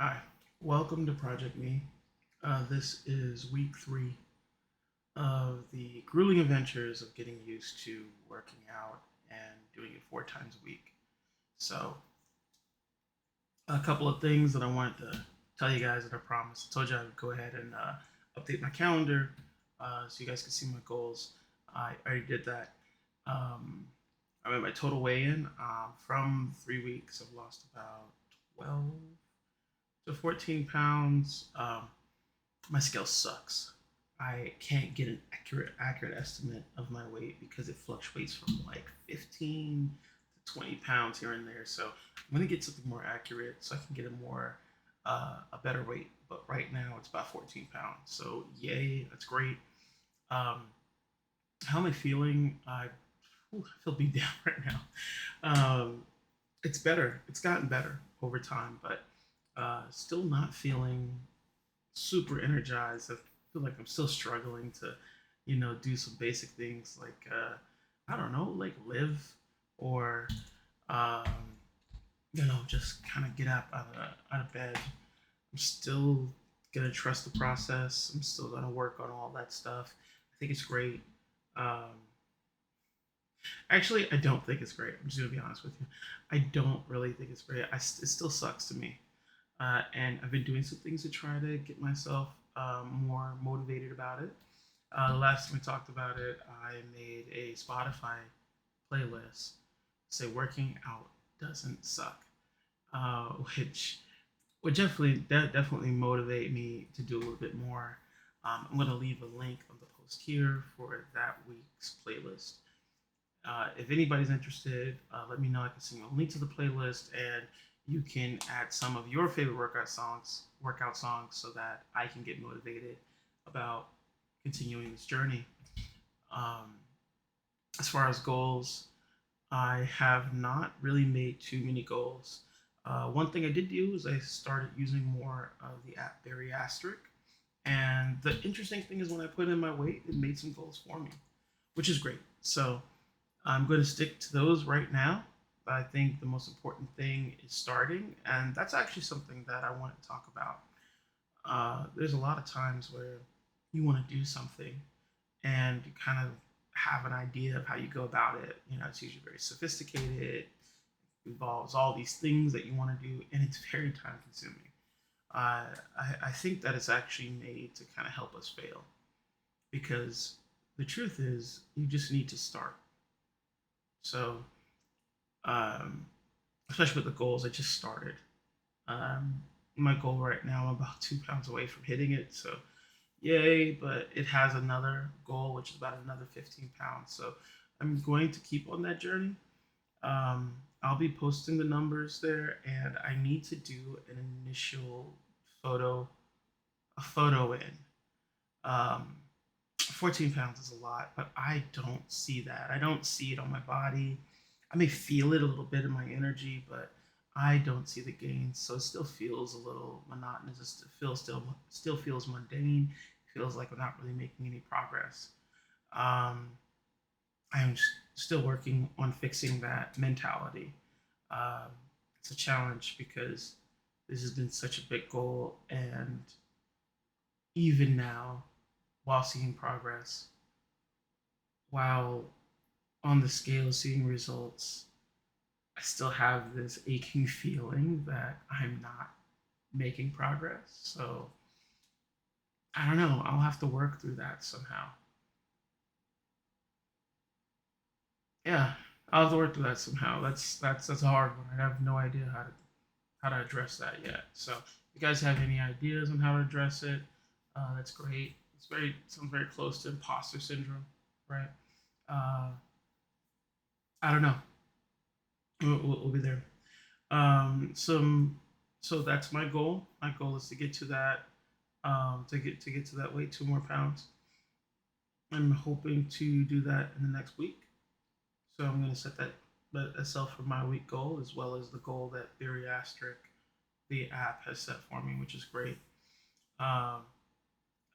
Hi, welcome to Project Me. This is week 3 of the grueling adventures of getting used to working out and doing it 4 times a week. So, a couple of things that I wanted to tell you guys that I promised. I told you I would go ahead and update my calendar so you guys can see my goals. I already did that. Um, I'm at my total weigh in. From 3 weeks, I've lost about 12 to 14 pounds. My scale sucks. I can't get an accurate estimate of my weight because it fluctuates from like 15 to 20 pounds here and there. So I'm gonna get something more accurate so I can get a better weight. But right now it's about 14 pounds. So yay, that's great. Um, how am I feeling? I feel beat down right now. It's better. It's gotten better over time, but still not feeling super energized. I feel like I'm still struggling to, do some basic things like I don't know, like live or um, just kind of get up out of bed. I'm still gonna trust the process. I'm still gonna work on all that stuff. I think it's great. Um, Actually, I don't think it's great. I'm just gonna be honest with you. I don't really think it's great. It still sucks to me. And I've been doing some things to try to get myself more motivated about it. The last time we talked about it, I made a Spotify playlist. Say working out doesn't suck, uh, which would definitely motivate me to do a little bit more. I'm going to leave a link on the post here for that week's playlist. If anybody's interested, let me know. I can send you a link to the playlist, and you can add some of your favorite workout songs, so that I can get motivated about continuing this journey. Um, as far as goals, I have not really made too many goals. One thing I did do is I started using more of the app Bariastric, and the interesting thing is when I put in my weight, it made some goals for me, which is great. So I'm going to stick to those right now. But I think the most important thing is starting, and that's actually something that I want to talk about. There's a lot of times where you want to do something and you kind of have an idea of how you go about it. It's usually very sophisticated, involves all these things that you want to do, and it's very time consuming. I think that it's actually made to kind of help us fail because the truth is you just need to start. So um, especially with the goals. I just started. My goal right now, I'm about 2 pounds away from hitting it. So, yay! But it has another goal, which is about another 15 pounds. So, I'm going to keep on that journey. I'll be posting the numbers there, and I need to do an initial photo, a photo in. Um, 14 pounds is a lot, but I don't see that. I don't see it on my body. I may feel it a little bit in my energy, but I don't see the gains. So it still feels a little monotonous. It still feels mundane. It feels like we're not really making any progress. Um, I'm still working on fixing that mentality. Um, it's a challenge because this has been such a big goal, and even now, while seeing progress, while on the scale seeing results, I still have this aching feeling that I'm not making progress. So I don't know. I'll have to work through that somehow. Yeah, I'll have to work through that somehow. That's a hard one. I have no idea how to address that yet. So if you guys have any ideas on how to address it, that's great. Sounds very close to imposter syndrome, right? Uh, I don't know. We'll be there. Some so that's my goal. My goal is to get to that to get to that weight, 2 more pounds. I'm hoping to do that in the next week. So I'm going to set that myself for my week goal as well as the goal that Bariastric, the app, has set for me, which is great. Um,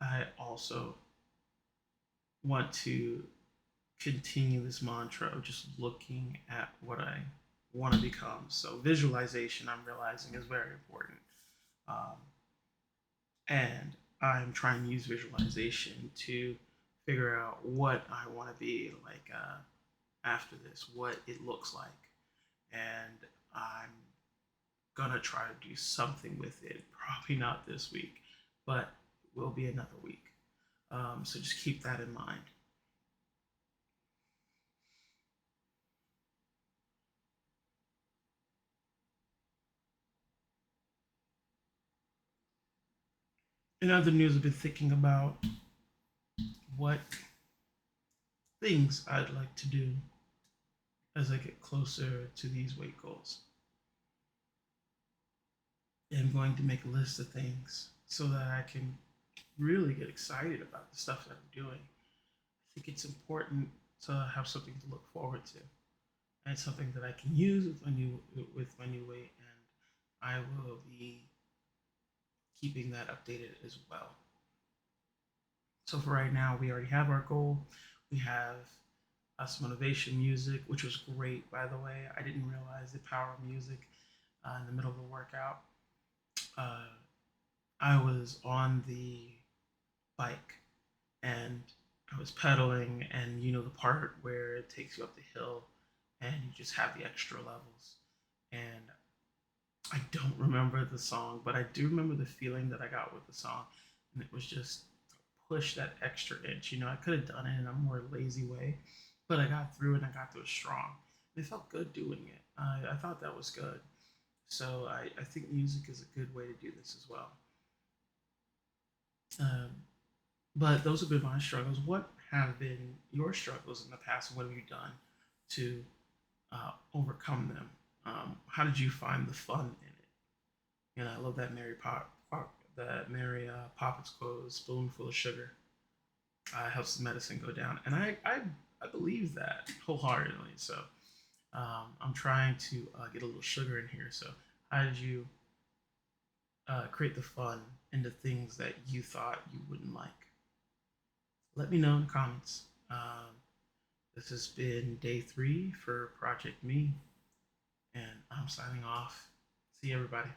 I also want to continue this mantra of just looking at what I want to become. So visualization, I'm realizing, is very important. Um, and I'm trying to use visualization to figure out what I want to be like after this, what it looks like, and I'm gonna try to do something with it. Probably not this week, but it will be another week. So just keep that in mind. In other news, I've been thinking about what things I'd like to do as I get closer to these weight goals. I'm going to make a list of things so that I can really get excited about the stuff that I'm doing. I think it's important to have something to look forward to and something that I can use with my new weight, and I will be keeping that updated as well. So for right now, we already have our goal. We have some motivation music, which was great, by the way. I didn't realize the power of music in the middle of the workout. Uh, I was on the bike and I was pedaling, and you know the part where it takes you up the hill and you just have the extra levels. And I don't remember the song, but I do remember the feeling that I got with the song. And it was just push that extra inch. You know, I could have done it in a more lazy way, but I got through and I got through it strong. And it felt good doing it. I thought that was good. So I think music is a good way to do this as well. Um, but those have been my struggles. What have been your struggles in the past? What have you done to overcome them? How did you find the fun in it? And I love that Mary Poppins quote, "Spoonful of sugar helps the medicine go down," and I believe that wholeheartedly. So I'm trying to get a little sugar in here. So how did you create the fun into things that you thought you wouldn't like? Let me know in the comments. This has been day 3 for Project Me, and I'm signing off. See you, everybody.